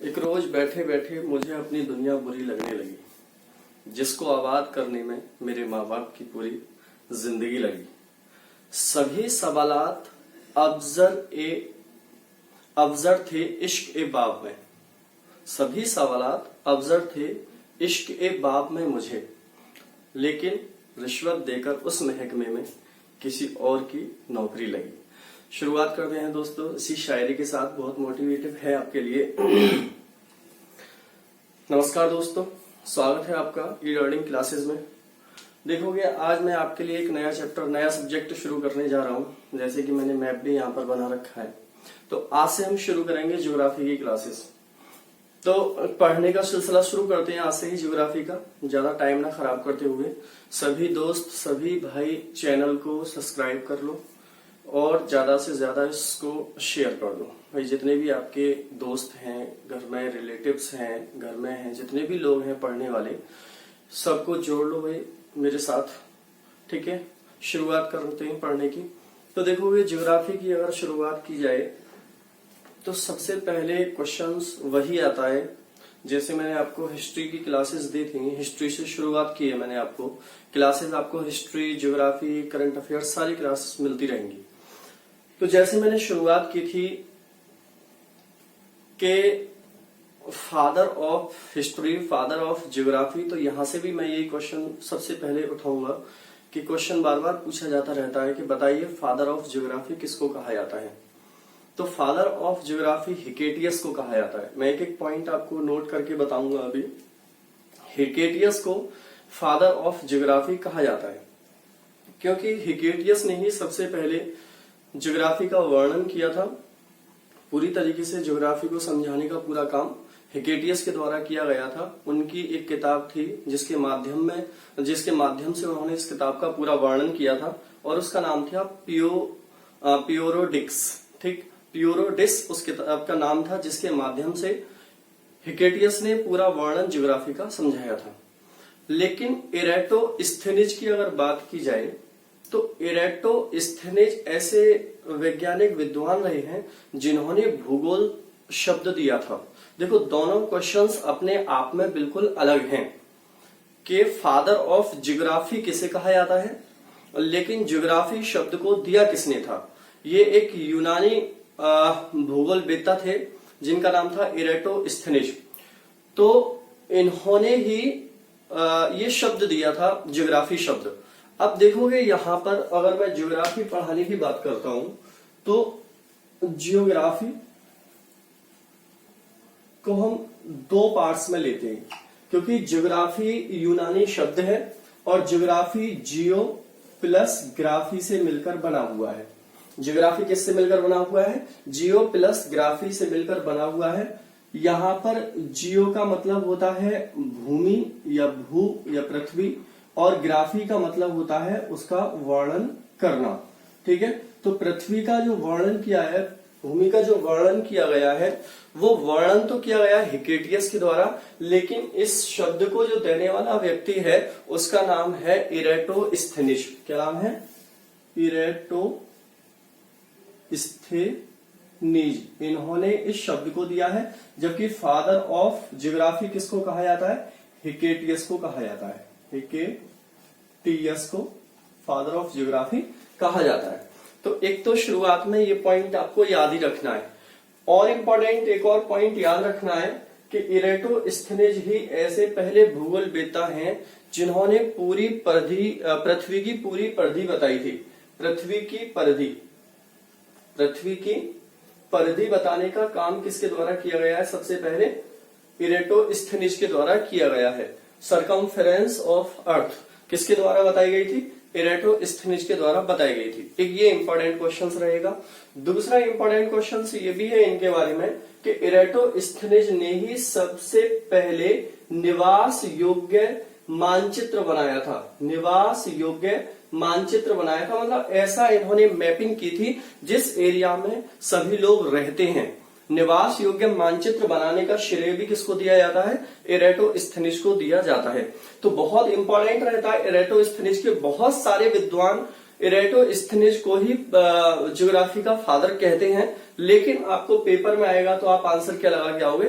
एक रोज बैठे बैठे मुझे अपनी दुनिया बुरी लगने लगी, जिसको आबाद करने में मेरे माँ बाप की पूरी जिंदगी लगी। सभी सवालात अबजर थे इश्क ए बाब में, सभी सवालात अबजर थे इश्क ए बाब में मुझे, लेकिन रिश्वत देकर उस महकमे में किसी और की नौकरी लगी। शुरुआत करते हैं दोस्तों इसी शायरी के साथ, बहुत मोटिवेटिव है आपके लिए। नमस्कार दोस्तों, स्वागत है आपका ई लर्निंग क्लासेस में। देखोगे आज मैं आपके लिए एक नया चैप्टर, नया सब्जेक्ट शुरू करने जा रहा हूं। जैसे कि मैंने मैप भी यहाँ पर बना रखा है, तो आज से हम शुरू करेंगे ज्योग्राफी की क्लासेस। तो पढ़ने का सिलसिला शुरू करते हैं आज से ही ज्योग्राफी का, ज्यादा टाइम ना खराब करते हुए। सभी दोस्त, सभी भाई चैनल को सब्सक्राइब कर लो और ज्यादा से ज्यादा इसको शेयर कर दो। भाई जितने भी आपके दोस्त हैं, घर में रिलेटिव्स हैं, घर में हैं, जितने भी लोग हैं पढ़ने वाले, सबको जोड़ लो भाई मेरे साथ, ठीक है। शुरुआत करते हैं पढ़ने की। तो देखोगे ज्योग्राफी की अगर शुरुआत की जाए तो सबसे पहले क्वेश्चंस वही आता है जैसे मैंने आपको हिस्ट्री की क्लासेस दी थी, हिस्ट्री से शुरुआत की है मैंने आपको क्लासेस। आपको हिस्ट्री, ज्योग्राफी, करंट अफेयर्स सारी क्लासेस मिलती रहेंगी। तो जैसे मैंने शुरुआत की थी कि father of history, father of geography, तो यहां से भी मैं यही क्वेश्चन सबसे पहले उठाऊंगा कि क्वेश्चन बार बार पूछा जाता रहता है कि बताइए फादर ऑफ ज्योग्राफी किसको कहा जाता है। तो फादर ऑफ ज्योग्राफी हिकेटियस को कहा जाता है। मैं एक एक पॉइंट आपको नोट करके बताऊंगा अभी। हिकेटियस को फादर ऑफ ज्योग्राफी कहा जाता है क्योंकि हिकेटियस ने ही सबसे पहले ज्योग्राफी का वर्णन किया था। पूरी तरीके से ज्योग्राफी को समझाने का पूरा काम हिकेटियस के द्वारा किया गया था। उनकी एक किताब थी जिसके माध्यम से उन्होंने इस किताब का पूरा वर्णन किया था और उसका नाम था प्यूरोडिक्स, ठीक। प्यूरोडिस उस किताब का नाम था जिसके माध्यम से हिकेटियस ने पूरा वर्णन ज्योग्राफी का समझाया था। लेकिन एराटोस्थेनिज की अगर बात की जाए तो एराटोस्थेनिज ऐसे वैज्ञानिक विद्वान रहे हैं जिन्होंने भूगोल शब्द दिया था। देखो दोनों क्वेश्चंस अपने आप में बिल्कुल अलग हैं कि फादर ऑफ ज्योग्राफी किसे कहा जाता है, लेकिन ज्योग्राफी शब्द को दिया किसने था। ये एक यूनानी भूगोलवेत्ता थे जिनका नाम था एराटोस्थेनिज। तो इन्होंने ही ये शब्द दिया था ज्योग्राफी शब्द। अब देखोगे यहां पर अगर मैं ज्योग्राफी पढ़ाने की बात करता हूं तो ज्योग्राफी को हम दो पार्ट्स में लेते हैं क्योंकि ज्योग्राफी यूनानी शब्द है और ज्योग्राफी जियो प्लस ग्राफी से मिलकर बना हुआ है। ज्योग्राफी किससे मिलकर बना हुआ है? जियो प्लस ग्राफी से मिलकर बना हुआ है। यहां पर जियो का मतलब होता है भूमि या भू या पृथ्वी, और ग्राफी का मतलब होता है उसका वर्णन करना, ठीक है। तो पृथ्वी का जो वर्णन किया है, भूमि का जो वर्णन किया गया है, वो वर्णन तो किया गया हिकेटियस के द्वारा, लेकिन इस शब्द को जो देने वाला व्यक्ति है उसका नाम है एराटोस्थेनिज। क्या नाम है? एराटोस्थेनिज। इन्होंने इस शब्द को दिया है, जबकि फादर ऑफ ज्योग्राफी किसको कहा जाता है? हिकेटियस को कहा जाता है। हिकेटियस को फादर ऑफ ज्योग्राफी कहा जाता है। तो एक तो शुरुआत में ये पॉइंट आपको याद ही रखना है। और इम्पोर्टेंट एक और पॉइंट याद रखना है कि एराटोस्थेनिज ही ऐसे पहले भूगोलवेत्ता हैं जिन्होंने पूरी पृथ्वी की पूरी परिधि बताई थी। पृथ्वी की परिधि बताने का काम किसके द्वारा किया गया है? सबसे पहले एराटोस्थेनिज के द्वारा किया गया है। सरकमफेरेंस ऑफ अर्थ किसके द्वारा बताई गई थी? एराटोस्थेनिज के द्वारा बताई गई थी। एक ये इंपॉर्टेंट क्वेश्चन रहेगा। दूसरा इंपॉर्टेंट क्वेश्चन ये भी है इनके बारे में कि एराटोस्थेनिज ने ही सबसे पहले निवास योग्य मानचित्र बनाया था। निवास योग्य मानचित्र बनाया था मतलब ऐसा इन्होंने मैपिंग की थी जिस एरिया में सभी लोग रहते हैं। निवास योग्य मानचित्र बनाने का श्रेय भी किसको दिया जाता है? एराटोस्थेनिज को दिया जाता है। तो बहुत इंपॉर्टेंट रहता है। एराटोस्थेनिज के बहुत सारे विद्वान एराटोस्थेनिज को ही ज्योग्राफी का फादर कहते हैं, लेकिन आपको पेपर में आएगा तो आप आंसर क्या लगा के आओगे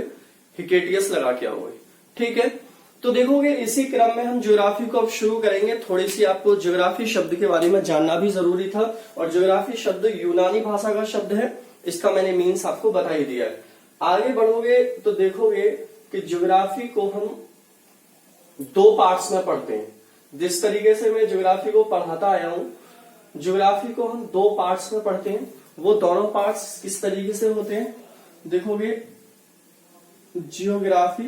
हिकेटियस लगा के आओगे। ठीक है, तो देखोगे इसी क्रम में हम ज्योग्राफी को अब शुरू करेंगे। थोड़ी सी आपको ज्योग्राफी शब्द के बारे में जानना भी जरूरी था, और ज्योग्राफी शब्द यूनानी भाषा का शब्द है, इसका मैंने मीन्स आपको बता ही दिया है। आगे बढ़ोगे तो देखोगे कि ज्योग्राफी को हम दो पार्ट्स में पढ़ते हैं। जिस तरीके से मैं ज्योग्राफी को पढ़ाता आया हूं, ज्योग्राफी को हम दो पार्ट्स में पढ़ते हैं। वो दोनों पार्ट्स किस तरीके से होते हैं देखोगे, जियोग्राफी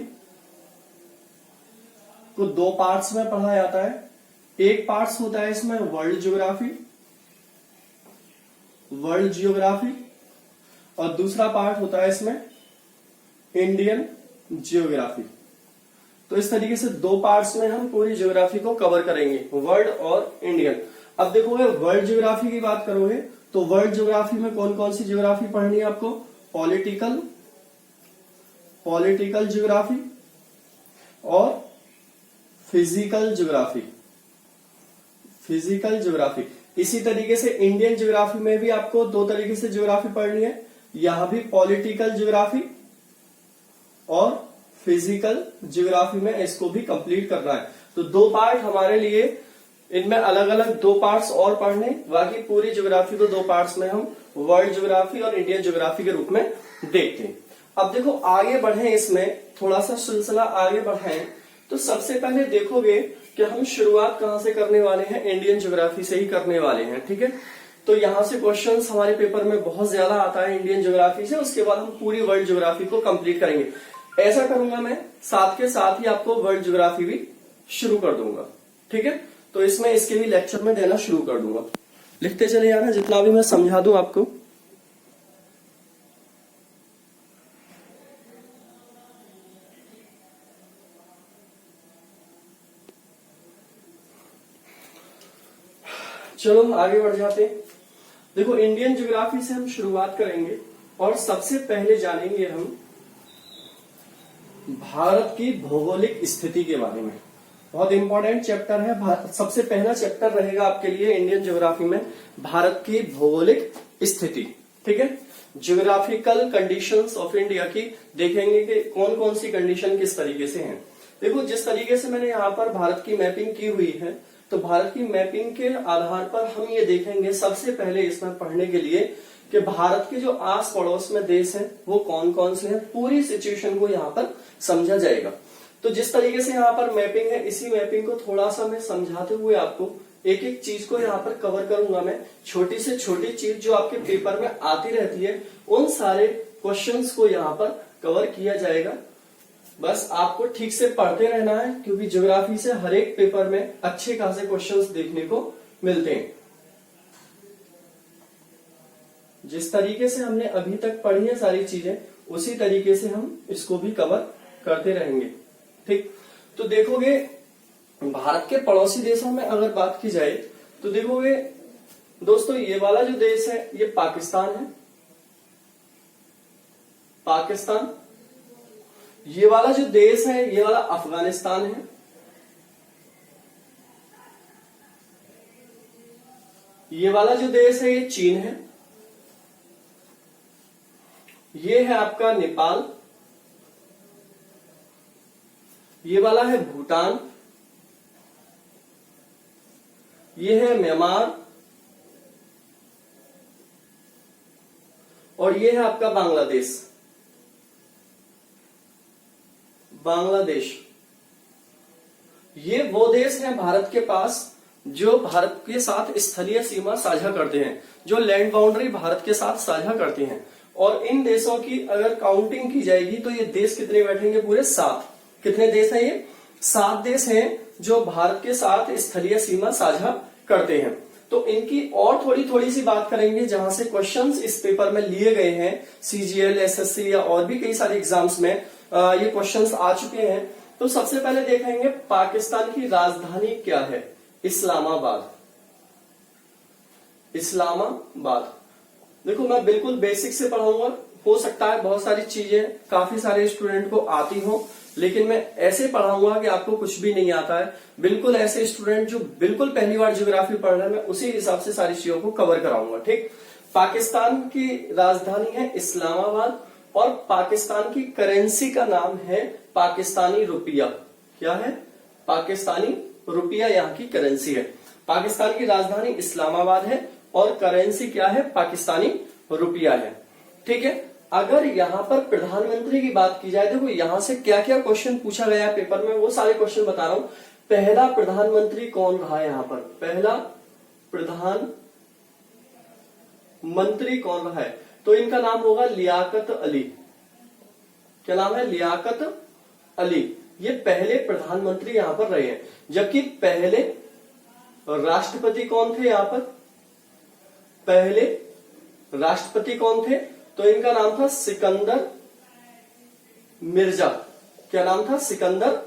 को दो पार्ट्स में पढ़ा जाता है। एक पार्ट्स होता है इसमें वर्ल्ड ज्योग्राफी, वर्ल्ड जियोग्राफी, और दूसरा पार्ट होता है इसमें इंडियन जियोग्राफी। तो इस तरीके से दो पार्ट्स में हम पूरी ज्योग्राफी को कवर करेंगे, वर्ल्ड और इंडियन। अब देखोगे वर्ल्ड ज्योग्राफी की बात करोगे तो वर्ल्ड ज्योग्राफी में कौन कौन सी ज्योग्राफी पढ़नी है आपको, पॉलिटिकल ज्योग्राफी और फिजिकल ज्योग्राफी। इसी तरीके से इंडियन ज्योग्राफी में भी आपको दो तरीके से ज्योग्राफी पढ़नी है, यहां भी पॉलिटिकल ज्योग्राफी और फिजिकल ज्योग्राफी में इसको भी कंप्लीट करना है। तो दो पार्ट हमारे लिए, इनमें अलग अलग दो पार्ट्स और पढ़ने, बाकी पूरी ज्योग्राफी को दो पार्ट्स में हम वर्ल्ड ज्योग्राफी और इंडियन ज्योग्राफी के रूप में देखते हैं। अब देखो आगे बढ़े, इसमें थोड़ा सा सिलसिला आगे बढ़ाएं तो सबसे पहले देखोगे कि हम शुरुआत कहां से करने वाले हैं, इंडियन ज्योग्राफी से ही करने वाले हैं। ठीक है, तो यहां से क्वेश्चंस हमारे पेपर में बहुत ज्यादा आता है इंडियन ज्योग्राफी से, उसके बाद हम पूरी वर्ल्ड ज्योग्राफी को कंप्लीट करेंगे। ऐसा करूंगा मैं, साथ के साथ ही आपको वर्ल्ड ज्योग्राफी भी शुरू कर दूंगा। ठीक है, तो इसमें इसके भी लेक्चर में देना शुरू कर दूंगा। लिखते चले जाना जितना भी मैं समझा दूं आपको। चलो आगे बढ़ जाते हैं। देखो इंडियन ज्योग्राफी से हम शुरुआत करेंगे और सबसे पहले जानेंगे हम भारत की भौगोलिक स्थिति के बारे में। बहुत इंपॉर्टेंट चैप्टर है, सबसे पहला चैप्टर रहेगा आपके लिए इंडियन ज्योग्राफी में भारत की भौगोलिक स्थिति। ठीक है, ज्योग्राफिकल कंडीशंस ऑफ इंडिया की देखेंगे कि कौन कौन सी कंडीशन किस तरीके से हैं। देखो जिस तरीके से मैंने यहाँ पर भारत की मैपिंग की हुई है, तो भारत की मैपिंग के आधार पर हम ये देखेंगे सबसे पहले इसमें पढ़ने के लिए कि भारत के जो आस पड़ोस में देश हैं वो कौन कौन से हैं, पूरी सिचुएशन को यहाँ पर समझा जाएगा। तो जिस तरीके से यहाँ पर मैपिंग है, इसी मैपिंग को थोड़ा सा मैं समझाते हुए आपको एक एक चीज को यहाँ पर कवर करूंगा। मैं छोटी से छोटी चीज जो आपके पेपर में आती रहती है, उन सारे क्वेश्चंस को यहाँ पर कवर किया जाएगा। बस आपको ठीक से पढ़ते रहना है, क्योंकि ज्योग्राफी से हर एक पेपर में अच्छे खासे क्वेश्चंस देखने को मिलते हैं। जिस तरीके से हमने अभी तक पढ़ी है सारी चीजें, उसी तरीके से हम इसको भी कवर करते रहेंगे। ठीक, तो देखोगे भारत के पड़ोसी देशों में अगर बात की जाए तो देखोगे दोस्तों, ये वाला जो देश है ये पाकिस्तान है, पाकिस्तान। ये वाला जो देश है ये वाला अफगानिस्तान है, ये वाला जो देश है ये चीन है, ये है आपका नेपाल, ये वाला है भूटान, ये है म्यांमार, और ये है आपका बांग्लादेश। ये वो देश हैं भारत के पास जो भारत के साथ स्थलीय सीमा साझा करते हैं, जो लैंड बाउंड्री भारत के साथ साझा करते हैं। और इन देशों की अगर काउंटिंग की जाएगी तो ये देश कितने बैठेंगे, पूरे 7। कितने देश हैं ये? 7 देश हैं जो भारत के साथ स्थलीय सीमा साझा करते हैं। तो इनकी और थोड़ी सी बात करेंगे, जहां से क्वेश्चंस इस पेपर में लिए गए हैं, सीजीएल, एसएससी या और भी कई सारे एग्जाम्स में ये क्वेश्चंस आ चुके हैं। तो सबसे पहले देखेंगे पाकिस्तान की राजधानी क्या है, इस्लामाबाद। इस्लामाबाद। देखो मैं बिल्कुल बेसिक से पढ़ाऊंगा, हो सकता है बहुत सारी चीजें काफी सारे स्टूडेंट को आती हो, लेकिन मैं ऐसे पढ़ाऊंगा कि आपको कुछ भी नहीं आता है। बिल्कुल ऐसे स्टूडेंट जो बिल्कुल पहली बार ज्योग्राफी पढ़ रहे हैं, मैं उसी हिसाब से सारी चीजों को कवर कराऊंगा। ठीक, पाकिस्तान की राजधानी है इस्लामाबाद और पाकिस्तान की करेंसी का नाम है पाकिस्तानी रुपया। क्या है? पाकिस्तानी रुपया यहाँ की करेंसी है। पाकिस्तान की राजधानी इस्लामाबाद है और करेंसी क्या है? पाकिस्तानी रुपया है। ठीक है। अगर यहाँ पर प्रधानमंत्री की बात की जाए, देखो यहां से क्या क्या क्वेश्चन पूछा गया है पेपर में, वो सारे क्वेश्चन बता रहा हूं। पहला प्रधानमंत्री कौन रहा है? यहाँ पर पहला प्रधानमंत्री कौन रहा है? तो इनका नाम होगा लियाकत अली। क्या नाम है? लियाकत अली। ये पहले प्रधानमंत्री यहां पर रहे हैं। जबकि पहले राष्ट्रपति कौन थे? यहां पर पहले राष्ट्रपति कौन थे? तो इनका नाम था सिकंदर मिर्जा। क्या नाम था? सिकंदर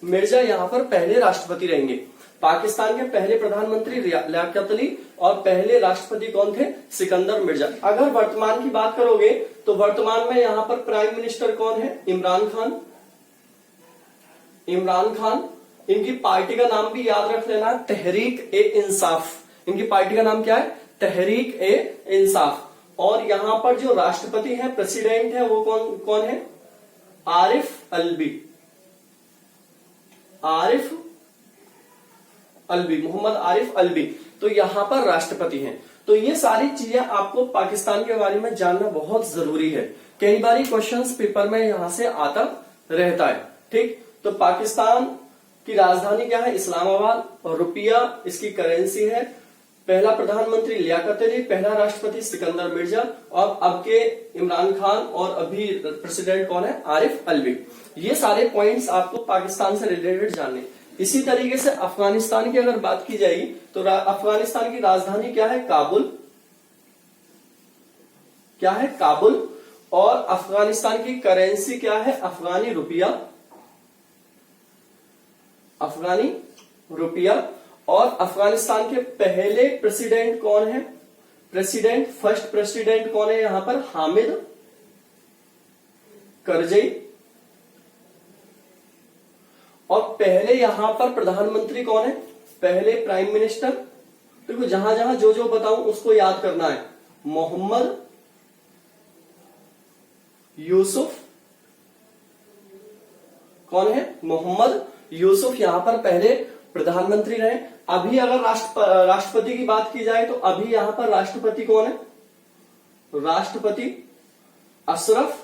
मिर्जा यहां पर पहले राष्ट्रपति रहेंगे। पाकिस्तान के पहले प्रधानमंत्री लियाकत अली और पहले राष्ट्रपति कौन थे? सिकंदर मिर्जा। अगर वर्तमान की बात करोगे तो वर्तमान में यहां पर प्राइम मिनिस्टर कौन है? इमरान खान। इमरान खान। इनकी पार्टी का नाम भी याद रख लेना, तहरीक ए इंसाफ। इनकी पार्टी का नाम क्या है? तहरीक ए इंसाफ। और यहां पर जो राष्ट्रपति है, प्रेसिडेंट है, वो कौन है? आरिफ अलवी। आरिफ अलवी, मोहम्मद आरिफ अलवी। तो यहां पर राष्ट्रपति हैं। तो ये सारी चीजें आपको पाकिस्तान के बारे में जानना बहुत जरूरी है। कई बार क्वेश्चंस पेपर में यहां से आता रहता है। ठीक। तो पाकिस्तान की राजधानी क्या है? इस्लामाबाद। और रुपया इसकी करेंसी है। पहला प्रधानमंत्री लियाकत अली, पहला राष्ट्रपति सिकंदर मिर्जा और अब के इमरान खान और अभी प्रेसिडेंट कौन है? आरिफ अलवी। ये सारे पॉइंट्स आपको पाकिस्तान से रिलेटेड जानने। इसी तरीके से अफगानिस्तान की अगर बात की जाए तो अफगानिस्तान की राजधानी क्या है? काबुल। क्या है? काबुल। और अफगानिस्तान की करेंसी क्या है? अफगानी रुपया। अफगानी रुपया। और अफगानिस्तान के पहले प्रेसिडेंट कौन है? फर्स्ट प्रेसिडेंट कौन है यहां पर? हामिद करजई। और पहले यहां पर प्रधानमंत्री कौन है? पहले प्राइम मिनिस्टर, देखो जहां जहां जो जो बताऊं उसको याद करना है। मोहम्मद यूसुफ। कौन है? मोहम्मद यूसुफ यहां पर पहले प्रधानमंत्री रहे। अभी अगर राष्ट्रपति की बात की जाए तो अभी यहां पर राष्ट्रपति कौन है? राष्ट्रपति अशरफ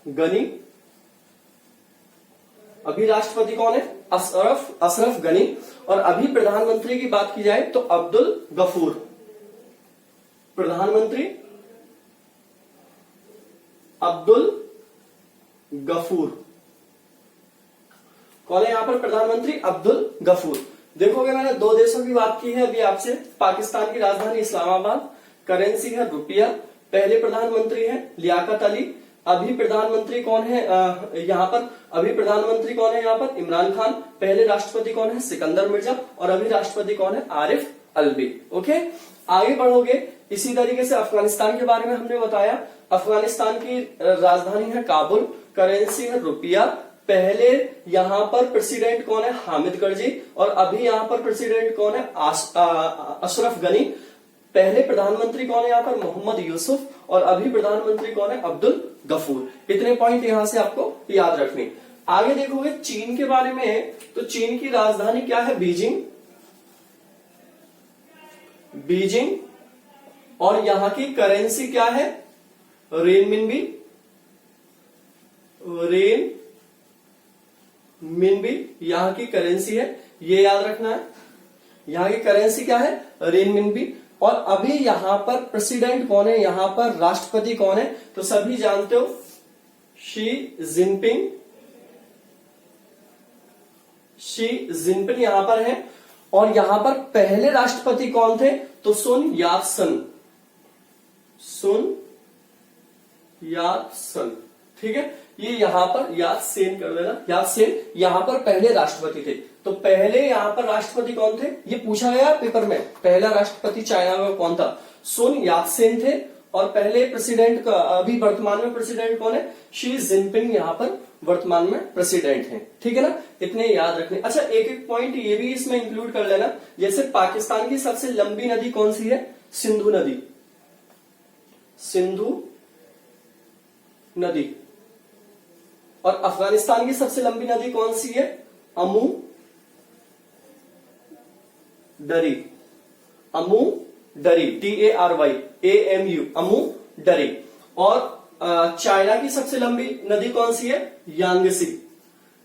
गनी। अभी राष्ट्रपति कौन है? अशरफ गनी। और अभी प्रधानमंत्री की बात की जाए तो अब्दुल गफूर। प्रधानमंत्री अब्दुल गफूर। कौन है यहां पर प्रधानमंत्री? अब्दुल गफूर। देखोगे मैंने दो देशों की बात की है अभी आपसे। पाकिस्तान की राजधानी इस्लामाबाद, करेंसी है रुपया, पहले प्रधानमंत्री है लियाकत अली, अभी प्रधानमंत्री कौन है यहाँ पर? अभी प्रधानमंत्री कौन है यहाँ पर? इमरान खान। पहले राष्ट्रपति कौन है? सिकंदर मिर्जा। और अभी राष्ट्रपति कौन है? आरिफ अलवी। ओके, आगे बढ़ोगे। इसी तरीके से अफगानिस्तान के बारे में हमने बताया। अफगानिस्तान की राजधानी है काबुल, करेंसी है रुपया, पहले यहां पर प्रेसिडेंट कौन है? हामिद करजी। और अभी यहां पर प्रेसिडेंट कौन है? अशरफ गनी। पहले प्रधानमंत्री कौन है यहां पर? मोहम्मद यूसुफ। और अभी प्रधानमंत्री कौन है? अब्दुल गफूर। इतने पॉइंट यहां से आपको याद रखने। आगे देखोगे चीन के बारे में, तो चीन की राजधानी क्या है? बीजिंग। और यहां की करेंसी क्या है? रेनमिनबी। यहां की करेंसी है, ये याद रखना है। यहां की करेंसी क्या है? रेनमिनबी। और अभी यहां पर प्रेसिडेंट कौन है? यहां पर राष्ट्रपति कौन है? तो सभी जानते हो, शी जिनपिंग यहां पर है। और यहां पर पहले राष्ट्रपति कौन थे? तो सुन यात सन। ठीक है, ये यहां पर याद सेन कर देना। याद सेन यहां पर पहले राष्ट्रपति थे। तो पहले यहां पर राष्ट्रपति कौन थे? ये पूछा गया पेपर में। पहला राष्ट्रपति चाइना का कौन था? सुन यात सेन थे। और पहले प्रेसिडेंट का, अभी वर्तमान में प्रेसिडेंट कौन है? शी जिनपिंग यहां पर वर्तमान में प्रेसिडेंट हैं। ठीक है ना, इतने याद रखने। अच्छा, एक एक पॉइंट ये भी इसमें इंक्लूड कर लेना। जैसे पाकिस्तान की सबसे लंबी नदी कौन सी है? सिंधु नदी। सिंधु नदी। और अफगानिस्तान की सबसे लंबी नदी कौन सी है? अमू दरी, अमू दरी, TARY AMU, अमू दरी। और चाइना की सबसे लंबी नदी कौन सी है? यांगसी,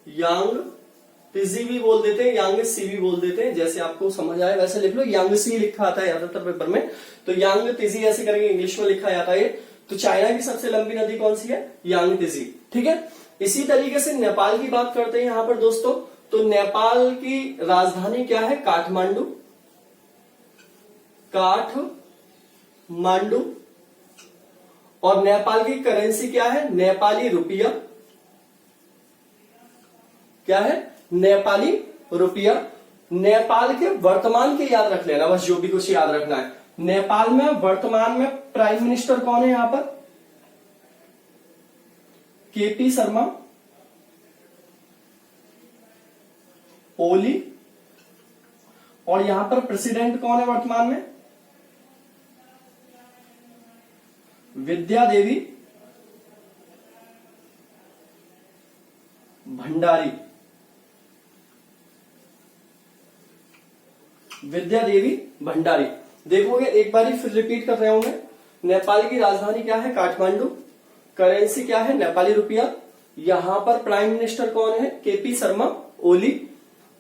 यांगत्सी भी बोल देते हैं, यांगसी भी बोल देते हैं, जैसे आपको समझ आए वैसे लिख लो। यांगसी लिखा आता है ज्यादातर पेपर में, तो यांगत्सी ऐसे करके इंग्लिश में लिखा जाता है। तो चाइना की सबसे लंबी नदी कौन सी है? यांगत्सी। ठीक है। इसी तरीके से नेपाल की बात करते हैं यहां पर दोस्तों। तो नेपाल की राजधानी क्या है? काठमांडू, काठमांडू। और नेपाल की करेंसी क्या है? नेपाली रुपया। क्या है? नेपाली रुपया। नेपाल के वर्तमान के याद रख लेना बस, जो भी कुछ याद रखना है। नेपाल में वर्तमान में प्राइम मिनिस्टर कौन है यहां पर? KP शर्मा ओली। और यहां पर प्रेसिडेंट कौन है वर्तमान में? विद्या देवी भंडारी, विद्या देवी भंडारी। देखोगे एक बार फिर रिपीट कर रहा हूं मैं। नेपाल की राजधानी क्या है? काठमांडू। करेंसी क्या है? नेपाली रुपया। यहां पर प्राइम मिनिस्टर कौन है? KP शर्मा ओली।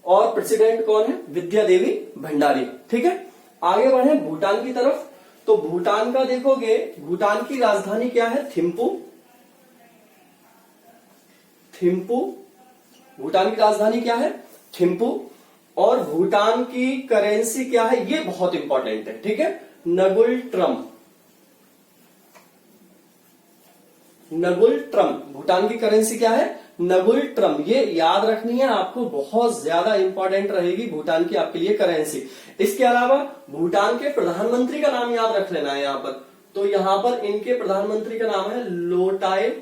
और प्रेसिडेंट कौन है? विद्या देवी भंडारी। ठीक है। आगे बढ़े भूटान की तरफ। तो भूटान का देखोगे, भूटान की राजधानी क्या है? थिम्पू, थिम्पू। भूटान की राजधानी क्या है? थिम्पू। और भूटान की करेंसी क्या है? ये बहुत इंपॉर्टेंट है। ठीक है। नगुल ट्रम, नगुल ट्रम। भूटान की करेंसी क्या है? नगुल ट्रम। ये याद रखनी है आपको, बहुत ज्यादा इंपॉर्टेंट रहेगी भूटान की आपके लिए करेंसी। इसके अलावा भूटान के प्रधानमंत्री का नाम याद रख लेना है यहां पर। तो यहां पर इनके प्रधानमंत्री का नाम है लोटाय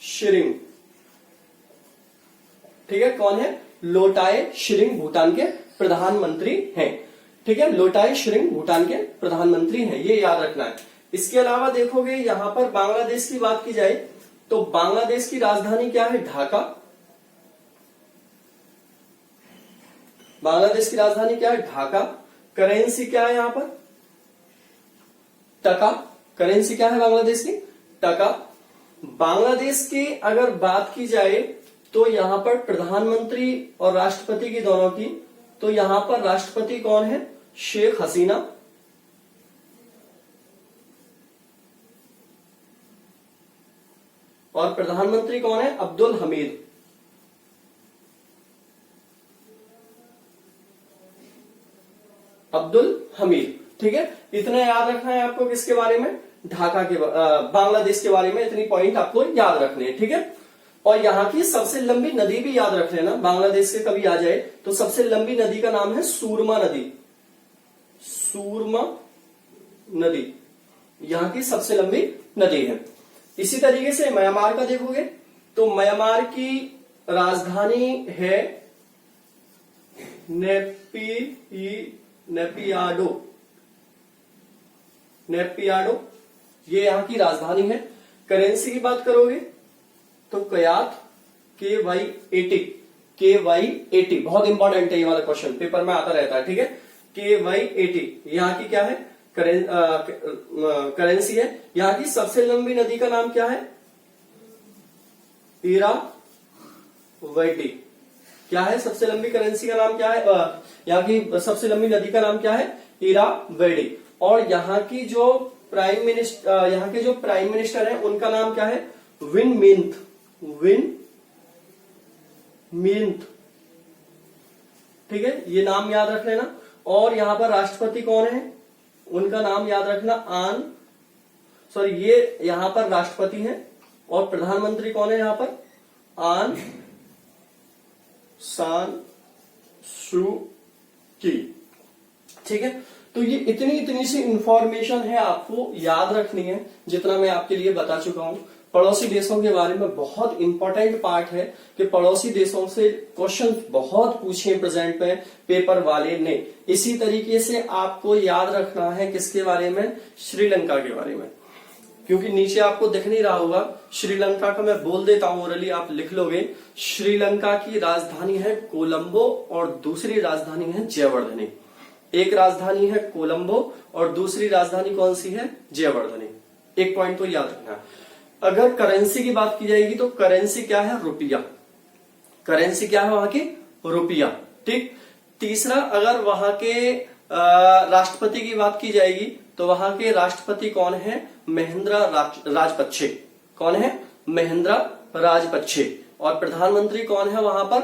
शिरिंग। ठीक है। कौन है? लोटाय शिरिंग भूटान के प्रधानमंत्री हैं। ठीक है। लोटाय शिरिंग भूटान के प्रधानमंत्री हैं, ये याद रखना है। इसके अलावा देखोगे यहां पर बांग्लादेश की बात की जाए तो बांग्लादेश की राजधानी क्या है? ढाका। बांग्लादेश की राजधानी क्या है? ढाका। करेंसी क्या है यहां पर? टका। करेंसी क्या है बांग्लादेश की? टका। बांग्लादेश की अगर बात की जाए तो यहां पर प्रधानमंत्री और राष्ट्रपति की दोनों की, तो यहां पर राष्ट्रपति कौन है? शेख हसीना। और प्रधानमंत्री कौन है? अब्दुल हमीद। अब्दुल हमीद। ठीक है। इतना याद रखना है आपको किसके बारे में? ढाका के बांग्लादेश के बारे में इतनी पॉइंट आपको याद रखने हैं। ठीक है। और यहां की सबसे लंबी नदी भी याद रख लेना, बांग्लादेश के कभी आ जाए तो सबसे लंबी नदी का नाम है सूरमा नदी। सूरमा नदी यहां की सबसे लंबी नदी है। इसी तरीके से म्यांमार का देखोगे तो म्यांमार की राजधानी है नेपियाडो। नेपियाडो ये यहां की राजधानी है। करेंसी की बात करोगे तो कयात, KY80 बहुत इंपॉर्टेंट है ये वाला क्वेश्चन, पेपर में आता रहता है। ठीक है। KY80 यहाँ की क्या है? करेंसी है। यहाँ की सबसे लंबी नदी का नाम क्या है? इरावती। क्या है सबसे लंबी करेंसी का नाम क्या है? यहाँ की सबसे लंबी नदी का नाम क्या है? इरावती। और यहाँ की जो प्राइम मिनिस्टर, यहाँ के जो प्राइम मिनिस्टर है उनका नाम क्या है? विन मिंथ। विन मिंथ। ठीक है। ये नाम याद रख लेना। और यहां पर राष्ट्रपति कौन है? उनका नाम याद रखना ये यहां पर राष्ट्रपति हैं। और प्रधानमंत्री कौन है यहां पर? आन सान सू की। ठीक है। तो ये इतनी सी इंफॉर्मेशन है आपको याद रखनी है जितना मैं आपके लिए बता चुका हूं। पड़ोसी देशों के बारे में बहुत इंपॉर्टेंट पार्ट है कि पड़ोसी देशों से क्वेश्चन बहुत पूछे प्रेजेंट में पेपर वाले ने। इसी तरीके से आपको याद रखना है किसके बारे में, श्रीलंका के बारे में, क्योंकि नीचे आपको दिख नहीं रहा होगा। श्रीलंका का मैं बोल देता हूं, ओरली आप लिख लोगे। श्रीलंका की राजधानी है कोलंबो और दूसरी राजधानी है जयवर्धने। एक राजधानी है कोलंबो और दूसरी राजधानी कौन सी है, जयवर्धने। एक पॉइंट तो याद रखना। अगर करेंसी की बात की जाएगी तो करेंसी क्या है, रुपया। करेंसी क्या है वहां की, रुपया। ठीक। तीसरा, अगर वहां के राष्ट्रपति की बात की जाएगी तो वहां के राष्ट्रपति कौन है, महेंद्र राजपक्षे। कौन है, महेंद्र राजपक्षे। और प्रधानमंत्री कौन है वहां पर,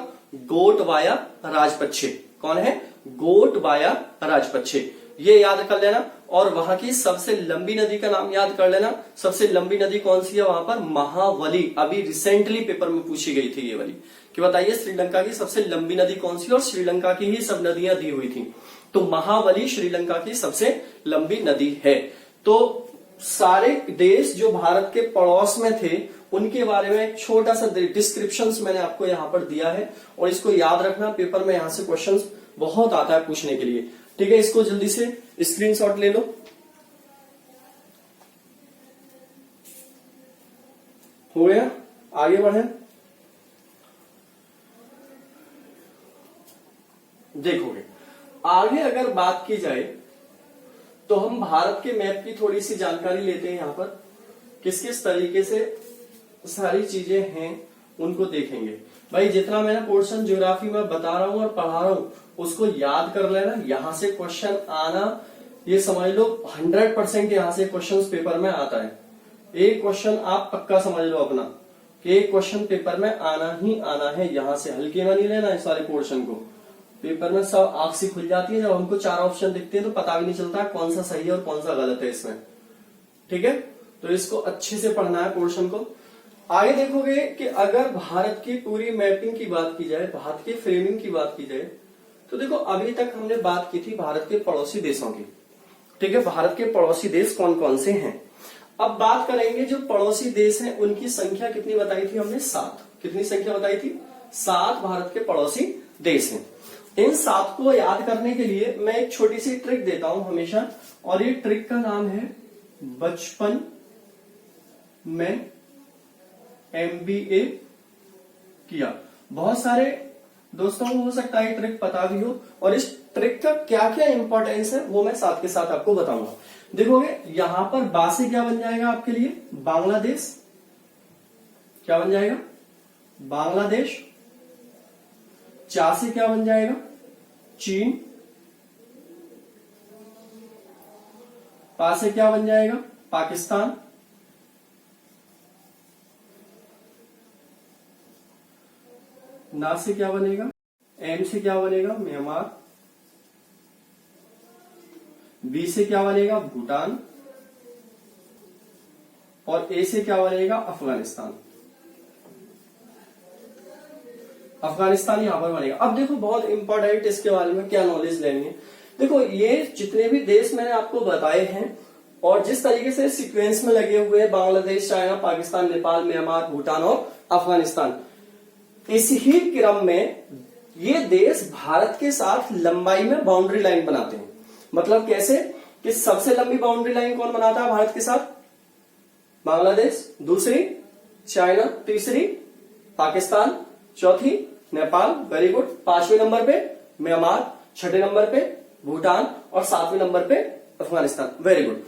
गोटबाया राजपक्षे। कौन है, गोटबाया राजपक्षे। ये याद कर लेना। और वहां की सबसे लंबी नदी का नाम याद कर लेना। सबसे लंबी नदी कौन सी है वहां पर, महावली। अभी रिसेंटली पेपर में पूछी गई थी ये वाली कि बताइए श्रीलंका की सबसे लंबी नदी कौन सी, और श्रीलंका की ही सब नदियां दी हुई थी। तो महावली श्रीलंका की सबसे लंबी नदी है। तो सारे देश जो भारत के पड़ोस में थे उनके बारे में एक छोटा सा डिस्क्रिप्शन मैंने आपको यहाँ पर दिया है, और इसको याद रखना। पेपर में यहां से क्वेश्चन बहुत आता है पूछने के लिए। ठीक है, इसको जल्दी से स्क्रीनशॉट ले लो। हो गया, आगे बढ़े। देखोगे आगे अगर बात की जाए तो हम भारत के मैप की थोड़ी सी जानकारी लेते हैं। यहां पर किस किस तरीके से सारी चीजें हैं उनको देखेंगे। भाई जितना मैंने पोर्शन ज्योग्राफी में बता रहा हूं और पढ़ा रहा हूं उसको याद कर लेना। यहां से क्वेश्चन आना ये समझ लो 100% यहां से क्वेश्चन पेपर में आता है। एक क्वेश्चन आप पक्का समझ लो अपना कि एक क्वेश्चन पेपर में आना ही आना है। यहां से हल्के में नहीं लेना है सारे पोर्शन को। पेपर में सब आंख सी खुल जाती है जब हमको 4 ऑप्शन दिखते हैं तो पता भी नहीं चलता कौन सा सही है और कौन सा गलत है इसमें। ठीक है, तो इसको अच्छे से पढ़ना है पोर्शन को। आगे देखोगे कि अगर भारत की पूरी मैपिंग की बात की जाए, भारत के फ्रेमिंग की बात की जाए, तो देखो अभी तक हमने बात की थी भारत के पड़ोसी देशों की। ठीक है, भारत के पड़ोसी देश कौन कौन से हैं। अब बात करेंगे जो पड़ोसी देश हैं उनकी संख्या कितनी बताई थी हमने, 7। कितनी संख्या बताई थी, 7 भारत के पड़ोसी देश हैं। इन 7 को याद करने के लिए मैं एक छोटी सी ट्रिक देता हूं हमेशा, और ये ट्रिक का नाम है बचपन में MBA किया। बहुत सारे दोस्तों को हो सकता है ट्रिक पता भी हो, और इस ट्रिक का क्या क्या इंपॉर्टेंस है वो मैं साथ के साथ आपको बताऊंगा। देखोगे यहां पर बा से क्या बन जाएगा आपके लिए, बांग्लादेश। क्या बन जाएगा, बांग्लादेश। चा से क्या बन जाएगा, चीन। पा से क्या बन जाएगा, पाकिस्तान। ना से क्या बनेगा, एम से क्या बनेगा, म्यांमार। बी से क्या बनेगा, भूटान। और ए से क्या बनेगा, अफगानिस्तान। अफगानिस्तान यहां पर बनेगा। अब देखो बहुत इंपॉर्टेंट इसके बारे में क्या नॉलेज लेनी है। देखो ये जितने भी देश मैंने आपको बताए हैं और जिस तरीके से सीक्वेंस में लगे हुए हैं, बांग्लादेश, चाइना, पाकिस्तान, नेपाल, म्यांमार, भूटान और अफगानिस्तान, इस ही क्रम में ये देश भारत के साथ लंबाई में बाउंड्री लाइन बनाते हैं। मतलब कैसे कि सबसे लंबी बाउंड्री लाइन कौन बनाता है भारत के साथ, बांग्लादेश। दूसरी चाइना, तीसरी पाकिस्तान, चौथी नेपाल, वेरी गुड। 5वें नंबर पे म्यांमार, 6ठे नंबर पे भूटान और 7वें नंबर पे अफगानिस्तान, वेरी गुड।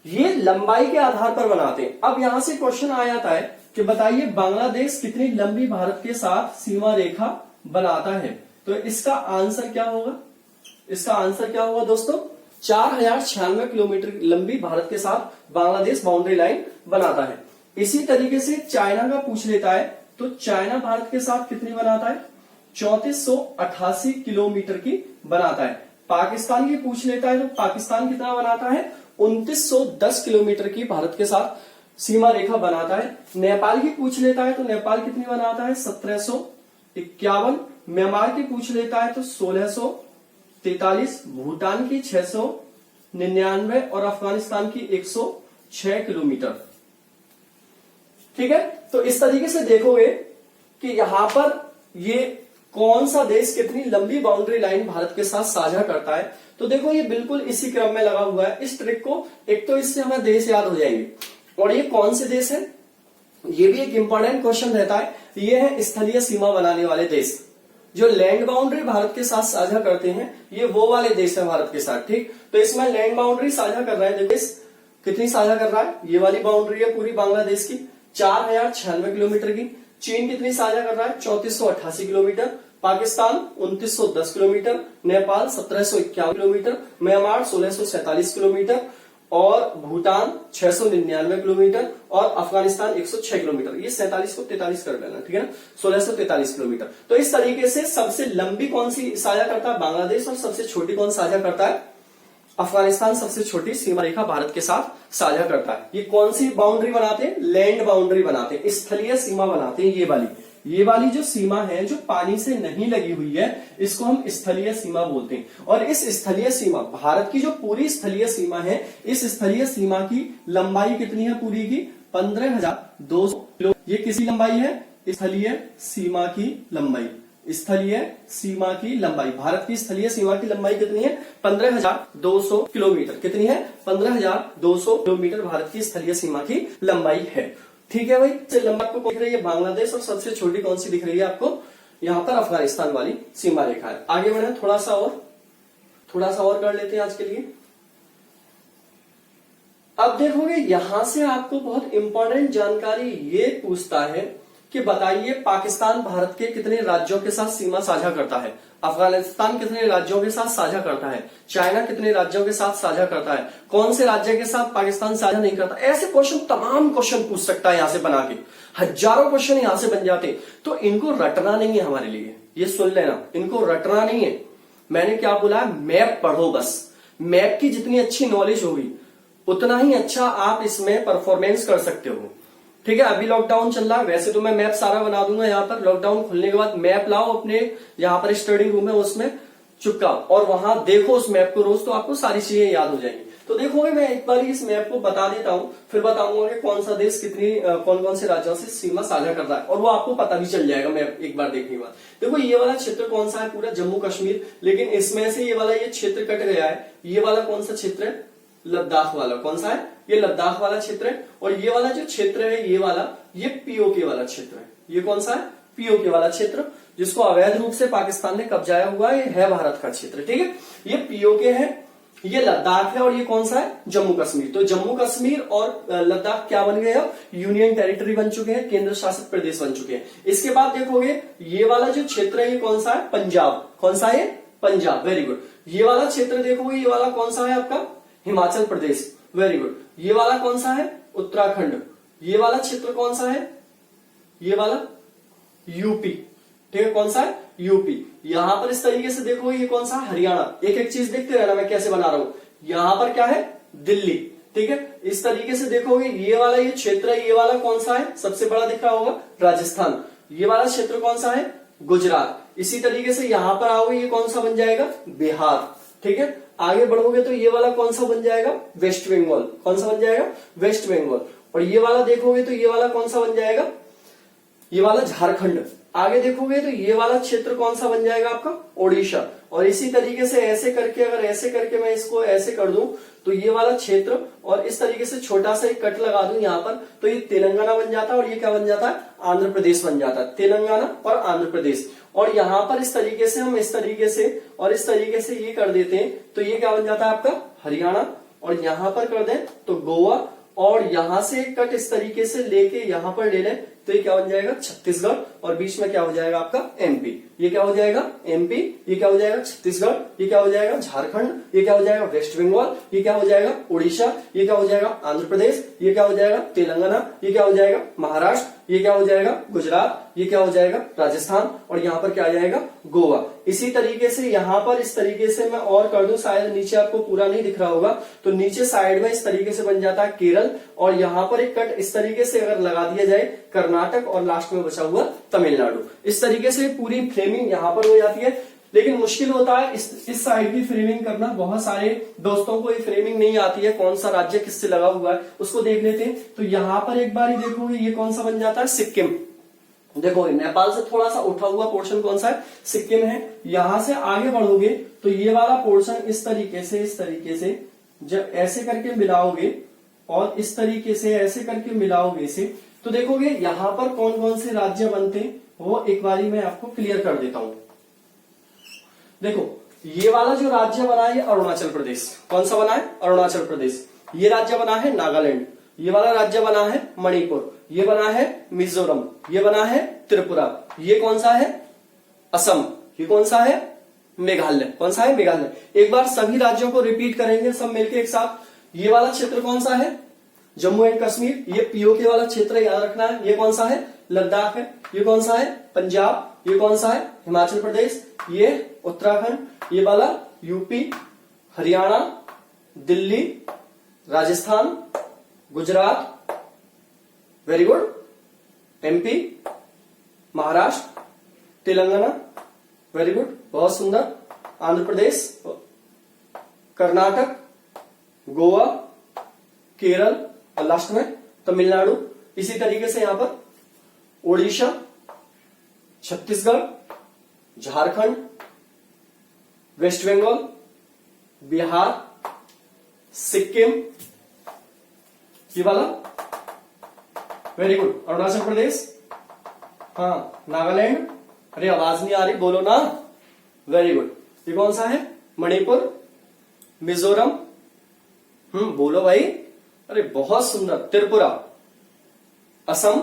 ये लंबाई के आधार पर बनाते हैं। अब यहां से क्वेश्चन आ जाता है कि बताइए बांग्लादेश कितनी लंबी भारत के साथ सीमा रेखा बनाता है। तो इसका आंसर क्या होगा, इसका आंसर क्या होगा दोस्तों, 4096 किलोमीटर लंबी भारत के साथ बांग्लादेश बाउंड्री लाइन बनाता है। इसी तरीके से चाइना का पूछ लेता है तो चाइना भारत के साथ कितनी बनाता है, 3488 किलोमीटर की बनाता है। पाकिस्तान की पूछ लेता है तो पाकिस्तान कितना बनाता है, 2910 किलोमीटर की भारत के साथ सीमा रेखा बनाता है। नेपाल की पूछ लेता है तो नेपाल कितनी बनाता है, 1751। म्यांमार की पूछ लेता है तो 1643। भूटान की 699 और अफगानिस्तान की 106 किलोमीटर। ठीक है, तो इस तरीके से देखोगे कि यहां पर ये कौन सा देश कितनी लंबी बाउंड्री लाइन भारत के साथ साझा करता है। तो देखो ये बिल्कुल इसी क्रम में लगा हुआ है। इस ट्रिक को एक तो इससे हमें देश याद हो जाएंगे, और ये कौन से देश है ये भी एक इंपॉर्टेंट क्वेश्चन रहता है। ये है स्थलीय सीमा बनाने वाले देश, जो लैंड बाउंड्री भारत के साथ साझा करते हैं, ये वो वाले देश है भारत के साथ। ठीक, तो इसमें लैंड बाउंड्री साझा कर रहा है, देश कितनी साझा कर रहा है, ये वाली बाउंड्री है पूरी बांग्लादेश की 4096 किलोमीटर की। चीन कितनी साझा कर रहा है, 3488 kilometre. Pakistan 2910 kilometre, Nepal 1751 kilometre, Myanmar 1647 kilometre, और भूटान 699 किलोमीटर, और अफगानिस्तान 106 किलोमीटर। ये 47 को 43 कर देना, ठीक है ना, 1643 किलोमीटर। तो इस तरीके से सबसे लंबी कौन सी साझा करता है, बांग्लादेश, और सबसे छोटी कौन साझा करता है, अफगानिस्तान सबसे छोटी सीमा रेखा भारत के साथ साझा करता है। ये कौन सी बाउंड्री बनाते हैं, लैंड बाउंड्री बनाते हैं, स्थलीय सीमा बनाते हैं। ये वाली जो सीमा है जो पानी से नहीं लगी हुई है, इसको हम स्थलीय सीमा बोलते हैं। और इस स्थलीय सीमा, भारत की जो पूरी स्थलीय सीमा है, इस स्थलीय सीमा की लंबाई कितनी है पूरी की, 15,200 किलो। ये किसी लंबाई है, स्थलीय सीमा की लंबाई। स्थलीय सीमा की लंबाई, भारत की स्थलीय सीमा की लंबाई कितनी है, 15,200 किलोमीटर। कितनी है, 15,200 किलोमीटर भारत की स्थलीय सीमा की लंबाई है। ठीक है भाई, सबसे लंबा आपको कौन दिख रही है, बांग्लादेश, और सबसे छोटी कौन सी दिख रही है आपको, यहाँ पर अफगानिस्तान वाली सीमा रेखा है। आगे बढ़े, थोड़ा सा और कर लेते हैं आज के लिए। अब देखोगे यहां से आपको बहुत इंपॉर्टेंट जानकारी ये पूछता है कि बताइए पाकिस्तान भारत के कितने राज्यों के साथ सीमा साझा करता है, अफगानिस्तान कितने राज्यों के साथ साझा करता है, चाइना कितने राज्यों के साथ साझा करता है, कौन से राज्य के साथ पाकिस्तान साझा नहीं करता। ऐसे क्वेश्चन, तमाम क्वेश्चन पूछ सकता है यहां से बना के, हजारों क्वेश्चन यहां से बन जाते। तो इनको रटना नहीं है हमारे लिए, ये सुन लेना, इनको रटना नहीं है। मैंने क्या बोला, मैप पढ़ो बस। मैप की जितनी अच्छी नॉलेज होगी उतना ही अच्छा आप इसमें परफॉर्मेंस कर सकते हो। ठीक है, अभी लॉकडाउन चल रहा है, वैसे तो मैं मैप सारा बना दूंगा यहाँ पर। लॉकडाउन खुलने के बाद मैप लाओ अपने, यहाँ पर स्टडी रूम है उसमें चुपका, और वहां देखो उस मैप को रोज, तो आपको सारी चीजें याद हो जाएंगी। तो देखोगे मैं एक बार इस मैप को बता देता हूँ, फिर बताऊंगा कि कौन सा देश कितनी कौन कौन से राज्यों से सीमा साझा करता है, और वो आपको पता भी चल जाएगा मैप एक बार देखने के बाद। देखो ये वाला क्षेत्र कौन सा है, पूरा जम्मू कश्मीर, लेकिन इसमें से ये वाला ये क्षेत्र कट गया है। ये वाला कौन सा क्षेत्र है, लद्दाख वाला। कौन सा है, ये लद्दाख वाला क्षेत्र है। और ये वाला जो क्षेत्र है, ये वाला, ये पीओके वाला क्षेत्र है। ये कौन सा है, पीओके वाला क्षेत्र, जिसको अवैध रूप से पाकिस्तान ने कब्जाया हुआ है, ये है भारत का क्षेत्र। ठीक है, ये पीओके है, ये लद्दाख है, और ये कौन सा है, जम्मू कश्मीर। तो जम्मू कश्मीर और लद्दाख क्या बन गए, अब यूनियन टेरिटरी बन चुके हैं, केंद्र शासित प्रदेश बन चुके हैं। इसके बाद देखोगे ये वाला जो क्षेत्र है, ये कौन सा है, पंजाब। कौन सा है, पंजाब, वेरी गुड। ये वाला क्षेत्र देखोगे, ये वाला कौन सा है आपका, हिमाचल प्रदेश, वेरी गुड। ये वाला कौन सा है, उत्तराखंड। ये वाला क्षेत्र कौन सा है, ये वाला यूपी। ठीक है, कौन सा है, यूपी। यहां पर इस तरीके से देखो, ये कौन सा, हरियाणा। एक एक चीज देखते रहना मैं कैसे बना रहा हूं। यहां पर क्या है, दिल्ली। ठीक है, इस तरीके से देखोगे ये वाला ये क्षेत्र है, ये वाला कौन सा है, सबसे बड़ा दिख रहा होगा, राजस्थान। ये वाला क्षेत्र कौन सा है, गुजरात। इसी तरीके से यहां पर आओगे, ये कौन सा बन जाएगा, बिहार। ठीक है, आगे बढ़ोगे तो ये वाला कौन सा बन जाएगा, वेस्ट बंगाल। कौन सा बन जाएगा, वेस्ट बंगाल। और ये वाला देखोगे तो ये वाला कौन सा बन जाएगा, ये वाला झारखंड। आगे देखोगे तो ये वाला क्षेत्र कौन सा बन जाएगा आपका, ओडिशा। और इसी तरीके से ऐसे करके, अगर ऐसे करके मैं इसको ऐसे कर दूं तो ये वाला क्षेत्र, और इस तरीके से छोटा सा एक कट लगा दूं यहाँ पर, तो ये तेलंगाना बन जाता है, और ये क्या बन जाता है, आंध्र प्रदेश बन जाता है। तेलंगाना और आंध्र प्रदेश। और यहां पर इस तरीके से हम इस तरीके से और इस तरीके से ये कर देते हैं, तो ये क्या बन जाता है आपका, हरियाणा। और यहां पर कर दें तो गोवा, और यहां से एक कट इस तरीके से लेके यहां पर ले लें तो ये क्या बन जाएगा, छत्तीसगढ़। और बीच में क्या हो जाएगा आपका, एमपी। ये क्या हो जाएगा, एमपी। ये क्या हो जाएगा, छत्तीसगढ़। ये क्या हो जाएगा, झारखंड। ये क्या हो जाएगा, वेस्ट बंगाल। ये क्या हो जाएगा, उड़ीसा। ये क्या हो जाएगा, आंध्र प्रदेश। ये क्या हो जाएगा, तेलंगाना। ये क्या हो जाएगा, महाराष्ट्र। ये क्या हो जाएगा, गुजरात। ये क्या हो जाएगा, राजस्थान। और यहाँ पर क्या आ जाएगा, गोवा। इसी तरीके से यहाँ पर इस तरीके से मैं और कर दूं, शायद नीचे आपको पूरा नहीं दिख रहा होगा, तो नीचे साइड में इस तरीके से बन जाता है केरल। और यहाँ पर एक कट इस तरीके से अगर लगा दिया जाए, कर्नाटक। और लास्ट में बचा हुआ तमिलनाडु। इस तरीके से पूरी फ्रेमिंग यहाँ पर हो जाती है। लेकिन मुश्किल होता है इस साइड की फ्रेमिंग करना। बहुत सारे दोस्तों को ये फ्रेमिंग नहीं आती है, कौन सा राज्य किससे लगा हुआ है उसको देख लेते हैं। तो यहां पर एक बार देखोगे ये कौन सा बन जाता है, सिक्किम। देखो नेपाल से थोड़ा सा उठा हुआ पोर्शन कौन सा है, सिक्किम है। यहां से आगे बढ़ोगे तो ये वाला पोर्शन इस तरीके से जब ऐसे करके मिलाओगे और इस तरीके से ऐसे करके मिलाओगे इसे, तो देखोगे यहां पर कौन कौन से राज्य बनते हैं वो एक बारी मैं आपको क्लियर कर देता हूं। देखो ये वाला जो राज्य बना है अरुणाचल प्रदेश, कौन सा बना है, अरुणाचल प्रदेश। ये राज्य बना है नागालैंड, ये वाला राज्य बना है मणिपुर, ये बना है मिजोरम, ये बना है त्रिपुरा, ये कौन सा है, असम, ये कौन सा है, मेघालय। कौन सा है, मेघालय। एक बार सभी राज्यों को रिपीट करेंगे सब मिलके एक साथ। ये वाला क्षेत्र कौन सा है, जम्मू एंड कश्मीर, ये पीओके वाला क्षेत्र याद रखना है। ये कौन सा है, लद्दाख है। ये कौन सा है, पंजाब। ये कौन सा है, हिमाचल प्रदेश। ये उत्तराखंड, ये वाला UP, Haryana, Delhi, Rajasthan, Gujarat, very good, MP, Maharashtra, Telangana, very good, बहुत सुंदर, आंध्र प्रदेश, कर्नाटक, गोवा, केरल और लास्ट में तमिलनाडु। इसी तरीके से यहां पर ओडिशा, छत्तीसगढ़, झारखंड, वेस्ट बंगाल, बिहार, सिक्किम, ये वाला, वेरी गुड, अरुणाचल प्रदेश, हाँ नागालैंड, अरे आवाज नहीं आ रही, बोलो ना, वेरी गुड। ये कौन सा है, मणिपुर, मिजोरम, बोलो भाई, अरे बहुत सुंदर, त्रिपुरा, असम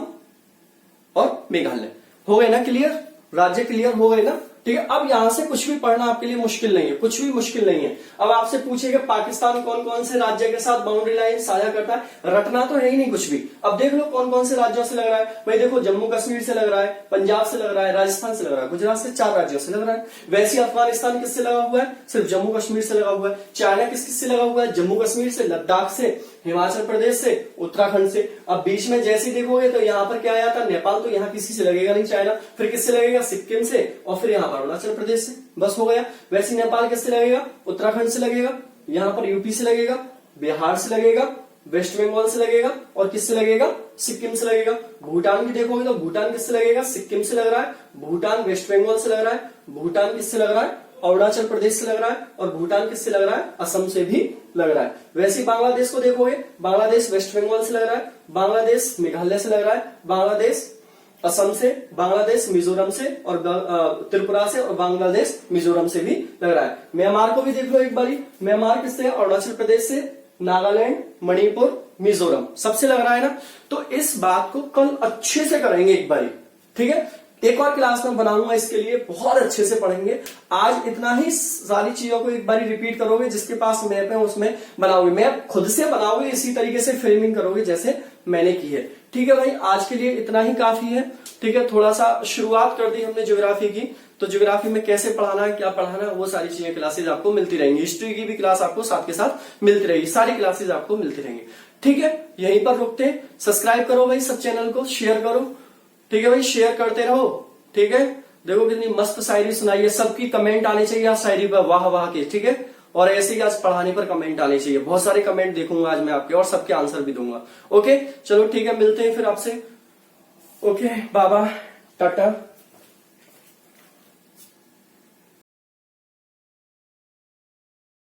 और मेघालय। हो गए ना क्लियर, राज्य क्लियर हो गए ना, ठीक है। अब यहां से कुछ भी पढ़ना आपके लिए मुश्किल नहीं है, कुछ भी मुश्किल नहीं है। अब आपसे पूछेगा पाकिस्तान कौन कौन से राज्य के साथ बाउंड्री लाइन साझा करता है, रटना तो है ही नहीं कुछ भी। अब देख लो कौन कौन से राज्यों से लग रहा है भाई। देखो जम्मू कश्मीर से लग रहा है, पंजाब से लग रहा है, राजस्थान से लग रहा है, गुजरात से, 4 राज्यों से लग रहा है। वैसे अफगानिस्तान किससे लगा हुआ है, सिर्फ जम्मू कश्मीर से लगा हुआ है। चाइना किस किस से लगा हुआ है, जम्मू कश्मीर से, लद्दाख से, हिमाचल प्रदेश से, उत्तराखंड से। अब बीच में जैसे ही देखोगे तो यहाँ पर क्या आया था, नेपाल, तो यहाँ किसी से लगेगा नहीं चाइना। फिर किससे लगेगा, सिक्किम से, और फिर यहाँ पर अरुणाचल प्रदेश से, बस हो गया। वैसे नेपाल किससे लगेगा, उत्तराखंड से लगेगा, यहाँ पर यूपी से लगेगा, बिहार से लगेगा, वेस्ट बंगाल से लगेगा, और किससे लगेगा, सिक्किम से लगेगा। भूटान की देखोगे तो भूटान किससे लगेगा, सिक्किम से लग रहा है, भूटान वेस्ट बंगाल से लग रहा है, भूटान किससे लग रहा है, अरुणाचल प्रदेश से लग रहा है, और भूटान किससे लग रहा है, असम से भी लग रहा है। वैसे ही बांग्लादेश को देखोगे, बांग्लादेश वेस्ट बंगाल से लग रहा है, बांग्लादेश मेघालय से लग रहा है, बांग्लादेश असम से, बांग्लादेश मिजोरम से, और त्रिपुरा से, और बांग्लादेश मिजोरम से भी लग रहा है। म्यांमार को भी देख लो एक बारी, म्यांमार किससे, अरुणाचल प्रदेश से, नागालैंड, मणिपुर, मिजोरम, सबसे लग रहा है ना। तो इस बात को कल अच्छे से करेंगे एक बारी, ठीक है। एक और क्लास में बनाऊंगा इसके लिए, बहुत अच्छे से पढ़ेंगे। आज इतना ही सारी चीजों को एक बारी रिपीट करोगे, जिसके पास मैप है उसमें बनाओगे, मैप खुद से बनाओगे, इसी तरीके से फ्रेमिंग करोगे जैसे मैंने की है, ठीक है भाई। आज के लिए इतना ही काफी है, ठीक है। थोड़ा सा शुरुआत कर दी हमने ज्योग्राफी की, तो ज्योग्राफी में कैसे पढ़ाना है, क्या पढ़ाना है, वो सारी चीजें क्लासेज आपको मिलती रहेंगी। हिस्ट्री की भी क्लास आपको साथ के साथ मिलती रहेगी, सारी क्लासेज आपको मिलती रहेंगी, ठीक है। यहीं पर रुकते हैं, सब्सक्राइब करो भाई सब चैनल को, शेयर करो, ठीक है भाई, शेयर करते रहो, ठीक है। देखो कितनी मस्त शायरी सुनाई है, सबकी कमेंट आने चाहिए आज शायरी पर, वाह वाह के, ठीक है। और ऐसे ही आज पढ़ाने पर कमेंट आने चाहिए, बहुत सारे कमेंट देखूंगा आज मैं आपके, और सबके आंसर भी दूंगा। ओके चलो ठीक है, मिलते हैं फिर आपसे। ओके बाबा, टाटा।